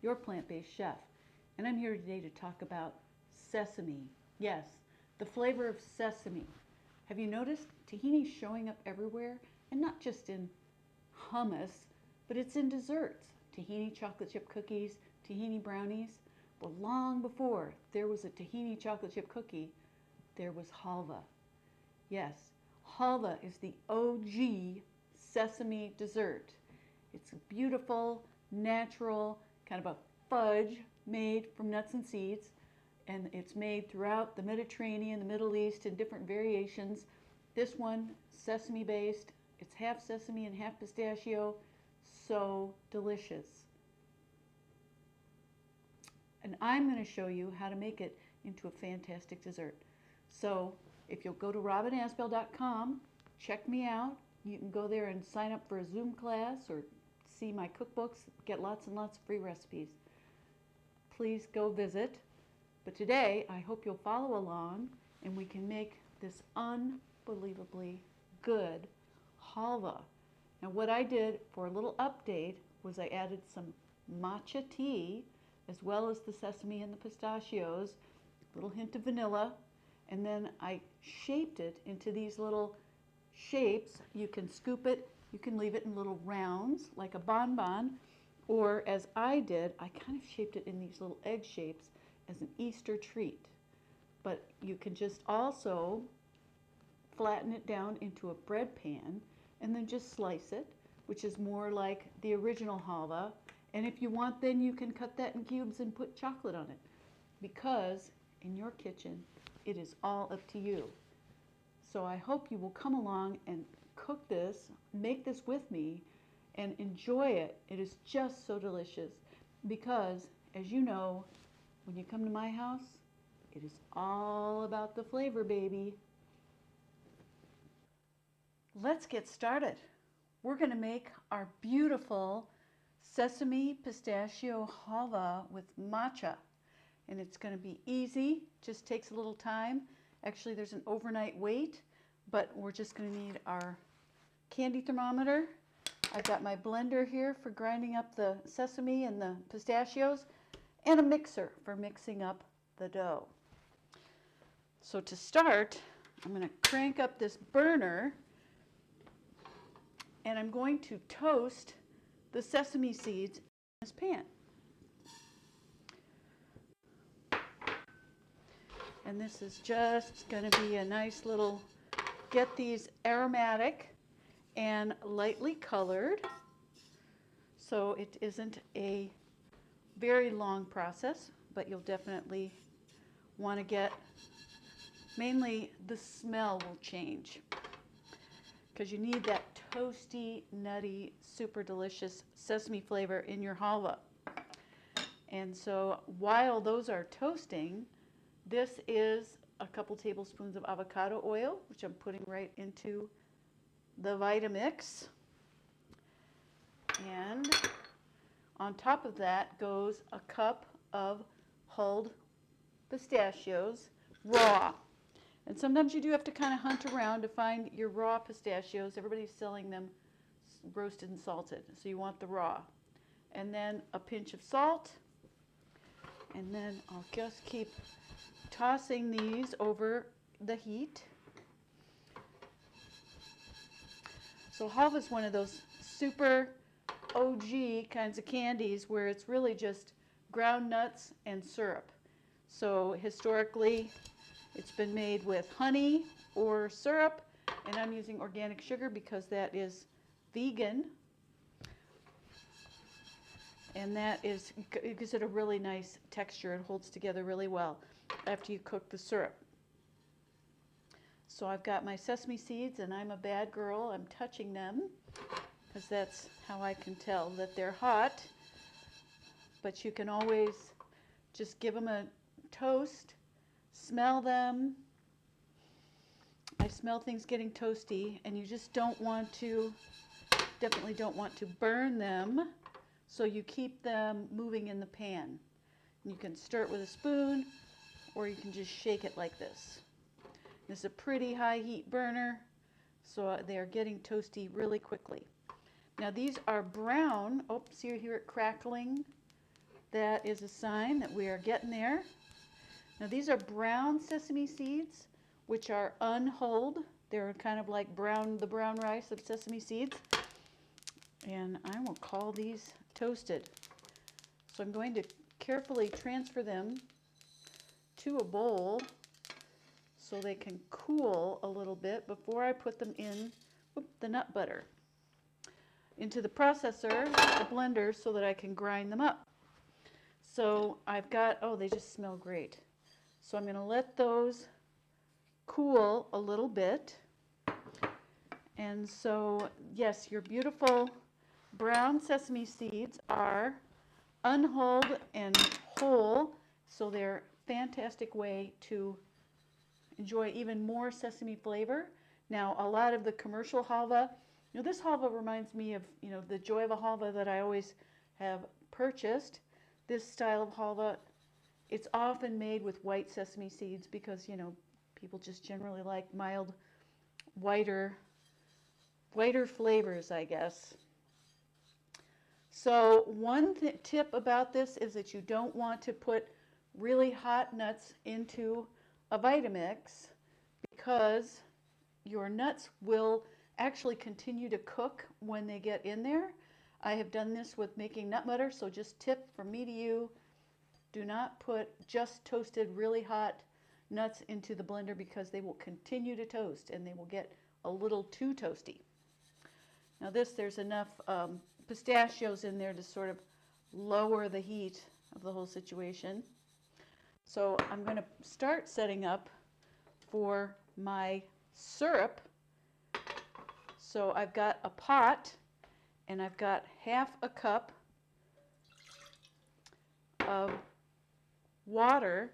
your plant-based chef, and I'm here today to talk about sesame. Yes, the flavor of sesame. Have you noticed tahini showing up everywhere, and not just in hummus, but it's in desserts. Tahini chocolate chip cookies, tahini brownies. Well, long before there was a tahini chocolate chip cookie, there was halva. Yes, halva is the OG sesame dessert. It's a beautiful, natural, kind of a fudge made from nuts and seeds, and it's made throughout the Mediterranean, the Middle East, in different variations. This one, sesame based, it's half sesame and half pistachio, so delicious. And I'm going to show you how to make it into a fantastic dessert. So if you'll go to robinasbell.com, check me out. You can go there and sign up for a Zoom class or see my cookbooks, get lots and lots of free recipes. Please go visit. But today, I hope you'll follow along and we can make this unbelievably good halva. Now what I did for a little update was I added some matcha tea as well as the sesame and the pistachios, a little hint of vanilla, and then I shaped it into these little shapes. You can scoop it, you can leave it in little rounds like a bonbon, or as I did, I kind of shaped it in these little egg shapes as an Easter treat. But you can just also flatten it down into a bread pan and then just slice it, which is more like the original halva. And if you want, then you can cut that in cubes and put chocolate on it, because in your kitchen it is all up to you. So I hope you will come along and cook this, make this with me, and enjoy it. It is just so delicious because, as you know, when you come to my house, it is all about the flavor, baby. Let's get started. We're going to make our beautiful sesame pistachio halva with matcha. And it's going to be easy, just takes a little time. Actually, there's an overnight wait, but we're just going to need our candy thermometer. I've got my blender here for grinding up the sesame and the pistachios, and a mixer for mixing up the dough. So to start, I'm going to crank up this burner, and I'm going to toast the sesame seeds in this pan. And this is just going to be a nice little, get these aromatic and lightly colored, so it isn't a very long process, but you'll definitely want to get, mainly the smell will change, because you need that toasty, nutty, super delicious sesame flavor in your halva. And so while those are toasting, this is a couple tablespoons of avocado oil, which I'm putting right into the Vitamix. And on top of that goes a cup of hulled pistachios, raw. And sometimes you do have to kind of hunt around to find your raw pistachios. Everybody's selling them roasted and salted, so you want the raw. And then a pinch of salt. And then I'll just keep tossing these over the heat. So halva is one of those super OG kinds of candies where it's really just ground nuts and syrup. So historically, it's been made with honey or syrup, and I'm using organic sugar because that is vegan. And that it gives it a really nice texture. It holds together really well after you cook the syrup. So I've got my sesame seeds, and I'm a bad girl. I'm touching them because that's how I can tell that they're hot. But you can always just give them a toast, smell them. I smell things getting toasty, and you just don't want to, definitely don't want to burn them. So you keep them moving in the pan. You can stir it with a spoon, or you can just shake it like this. This is a pretty high heat burner, so they are getting toasty really quickly. Now these are brown. Oh, see, you hear it crackling? that is a sign that we are getting there. Now these are brown sesame seeds, which are unhulled. They're kind of like the brown rice of sesame seeds. And I will call these toasted. So I'm going to carefully transfer them to a bowl so they can cool a little bit before I put them in the nut butter into the processor, the blender, so that I can grind them up. So I've got, oh, they just smell great. So I'm going to let those cool a little bit. And so, yes, your beautiful brown sesame seeds are unhulled and whole, so they're a fantastic way to enjoy even more sesame flavor. Now, a lot of the commercial halva, this halva reminds me of, the Joy of a halva that I always have purchased. This style of halva, it's often made with white sesame seeds because, people just generally like mild, whiter flavors, I guess. So one tip about this is that you don't want to put really hot nuts into a Vitamix because your nuts will actually continue to cook when they get in there. I have done this with making nut butter, so just tip from me to you, do not put just toasted really hot nuts into the blender because they will continue to toast and they will get a little too toasty. Now there's enough pistachios in there to sort of lower the heat of the whole situation. So I'm going to start setting up for my syrup. So I've got a pot and I've got half a cup of water,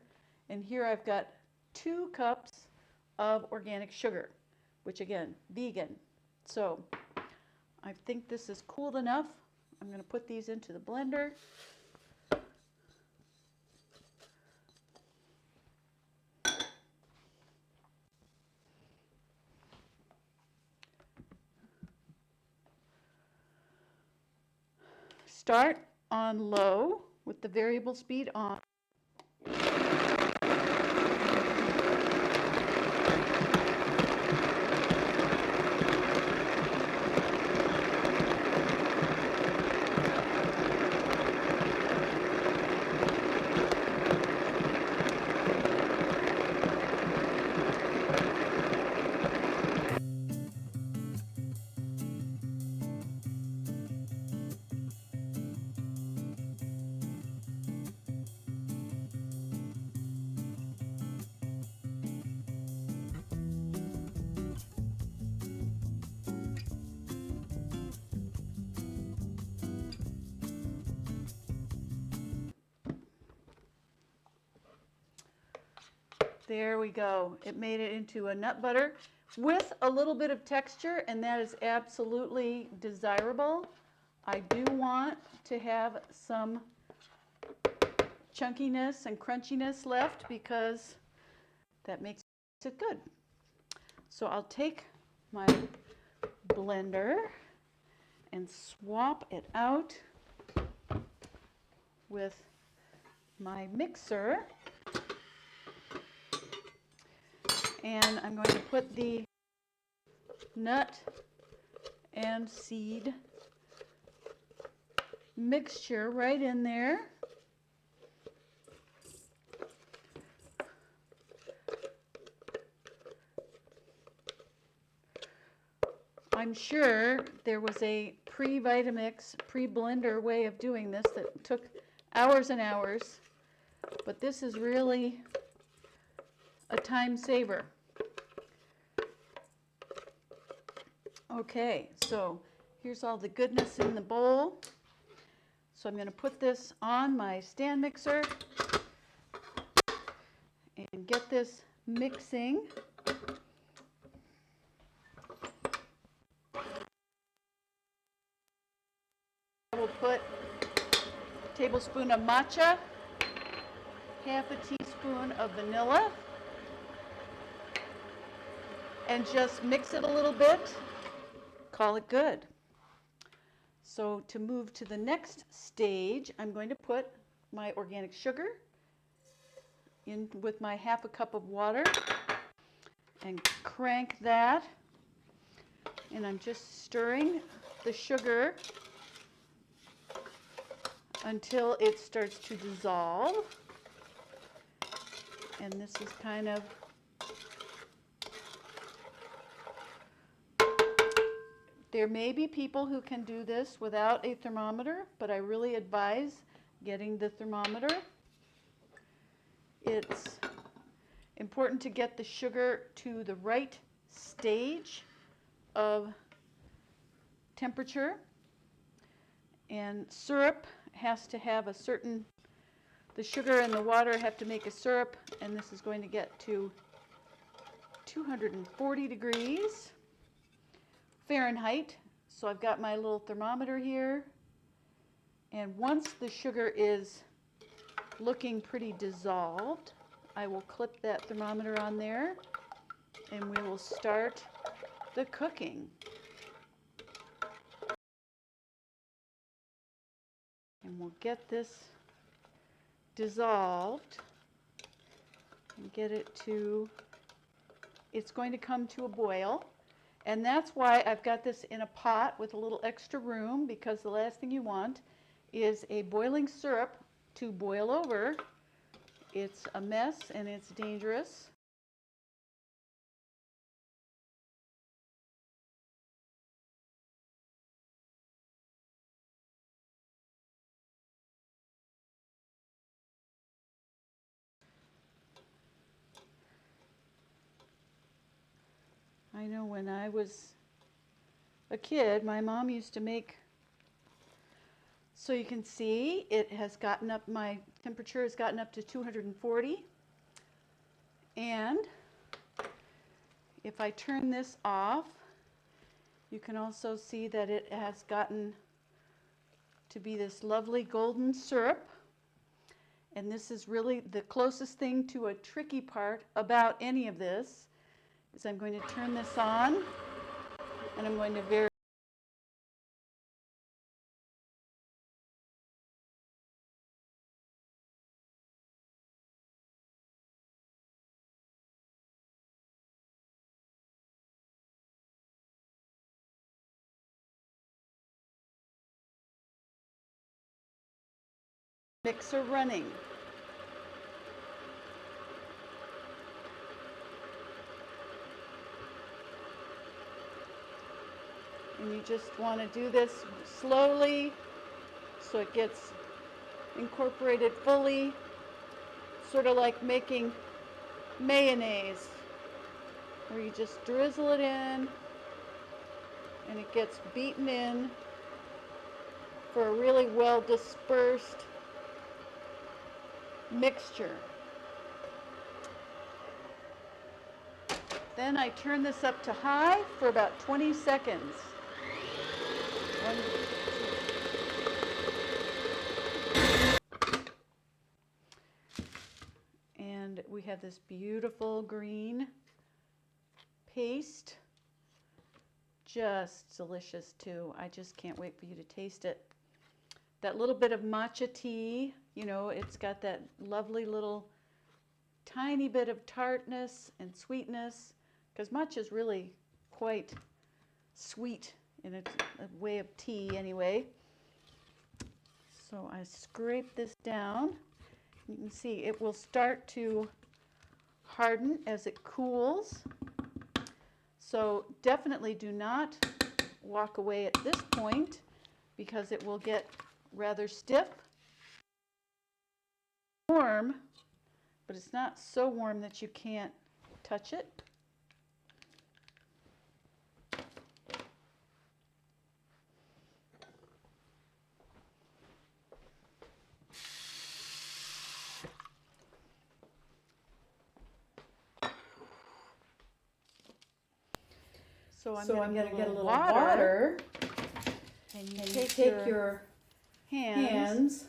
and here I've got 2 cups of organic sugar, which again, vegan. So I think this is cooled enough. I'm going to put these into the blender. Start on low with the variable speed on. There we go. It made it into a nut butter with a little bit of texture, and that is absolutely desirable. I do want to have some chunkiness and crunchiness left because that makes it good. So I'll take my blender and swap it out with my mixer. And I'm going to put the nut and seed mixture right in there. I'm sure there was a pre-Vitamix, pre-blender way of doing this that took hours and hours, but this is really a time saver. Okay, so here's all the goodness in the bowl. So I'm going to put this on my stand mixer and get this mixing. I will put a tablespoon of matcha, half a teaspoon of vanilla, and just mix it a little bit. Call it good. So to move to the next stage, I'm going to put my organic sugar in with my 1/2 cup of water and crank that. And I'm just stirring the sugar until it starts to dissolve. And this is kind of there may be people who can do this without a thermometer, but I really advise getting the thermometer. It's important to get the sugar to the right stage of temperature, and syrup has to have a certain, the sugar and the water have to make a syrup, and this is going to get to 240 degrees Fahrenheit. So I've got my little thermometer here, and once the sugar is looking pretty dissolved, I will clip that thermometer on there and we will start the cooking. And we'll get this dissolved and get it to, it's going to come to a boil. And that's why I've got this in a pot with a little extra room, because the last thing you want is a boiling syrup to boil over. It's a mess and it's dangerous. I know when I was a kid, my mom used to make, so you can see it has gotten up, my temperature has gotten up to 240. And if I turn this off, you can also see that it has gotten to be this lovely golden syrup. And this is really the closest thing to a tricky part about any of this, is I'm going to turn this on and I'm going to vary. Mixer running. And you just want to do this slowly so it gets incorporated fully, sort of like making mayonnaise, where you just drizzle it in and it gets beaten in for a really well dispersed mixture. Then I turn this up to high for about 20 seconds. And we have this beautiful green paste. Just delicious too. I just can't wait for you to taste it. That little bit of matcha tea, you know, it's got that lovely little tiny bit of tartness and sweetness, because matcha is really quite sweet in its way of tea anyway. So I scrape this down. You can see it will start to harden as it cools. So definitely do not walk away at this point, because it will get rather stiff. Warm, but it's not so warm that you can't touch it. So I'm going to get a little water, and you take your hands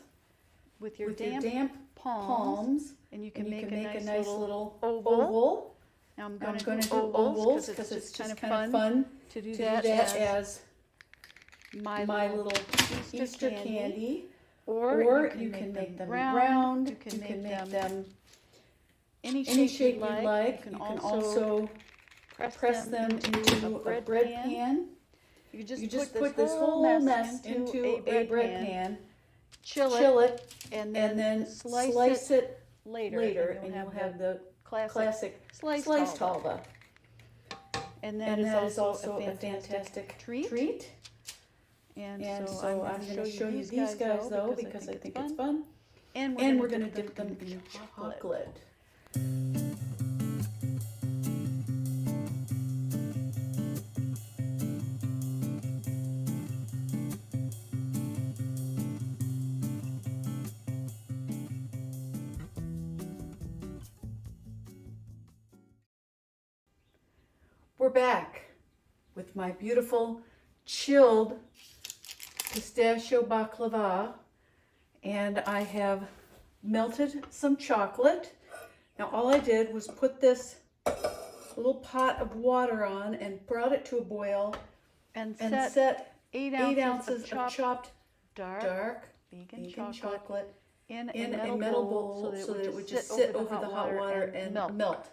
with your damp palms, and you can make a nice little oval. Now I'm going to do ovals because it's just kind of fun to do that as my little Easter candy, Or you can make them round. You can make them any shape you'd like. You can also press them into a bread pan. You just put this whole mess into a bread pan, chill it, and then slice it later, and you'll have the classic sliced halva. And that is also a fantastic treat. And so I'm going to show you these guys though because I think it's fun. And we're going to dip them in chocolate. We're back with my beautiful chilled pistachio baklava, and I have melted some chocolate. Now all I did was put this little pot of water on and brought it to a boil and set 8 ounces of chopped dark vegan chocolate in a metal bowl so that it would just sit over the hot water and melt.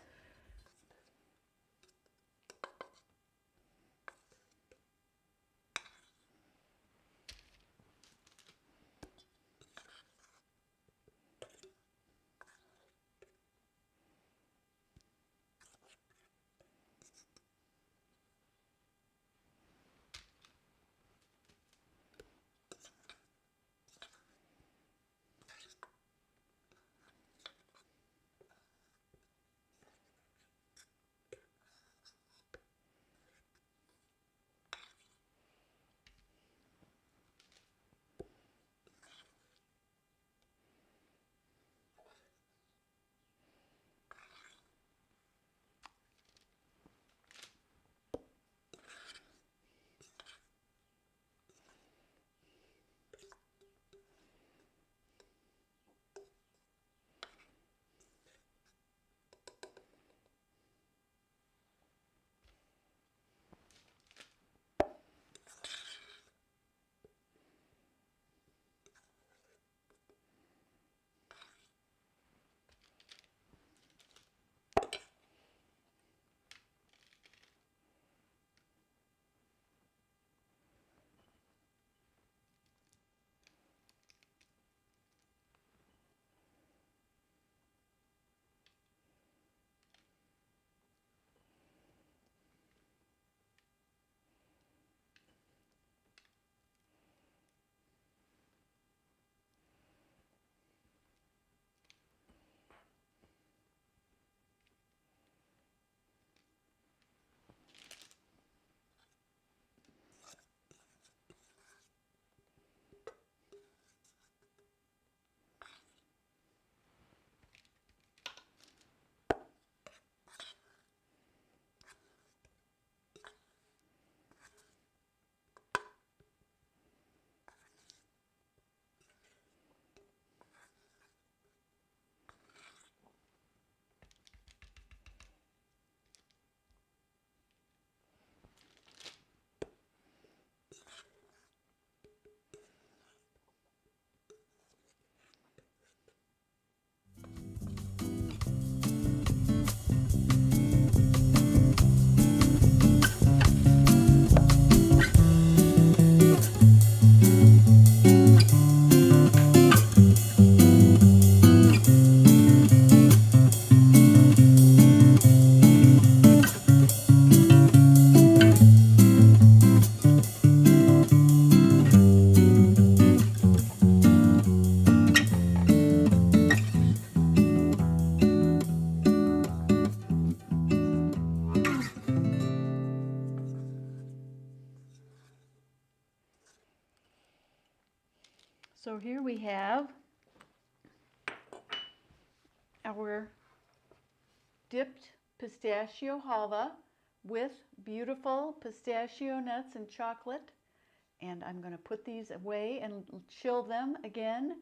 So here we have our dipped pistachio halva with beautiful pistachio nuts and chocolate. And I'm going to put these away and chill them again.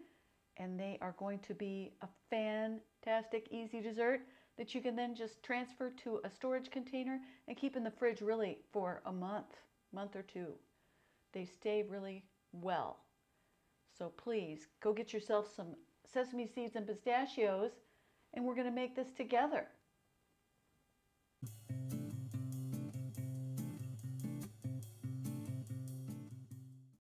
And they are going to be a fantastic, easy dessert that you can then just transfer to a storage container and keep in the fridge really for a month or two. They stay really well. So please go get yourself some sesame seeds and pistachios, and we're going to make this together.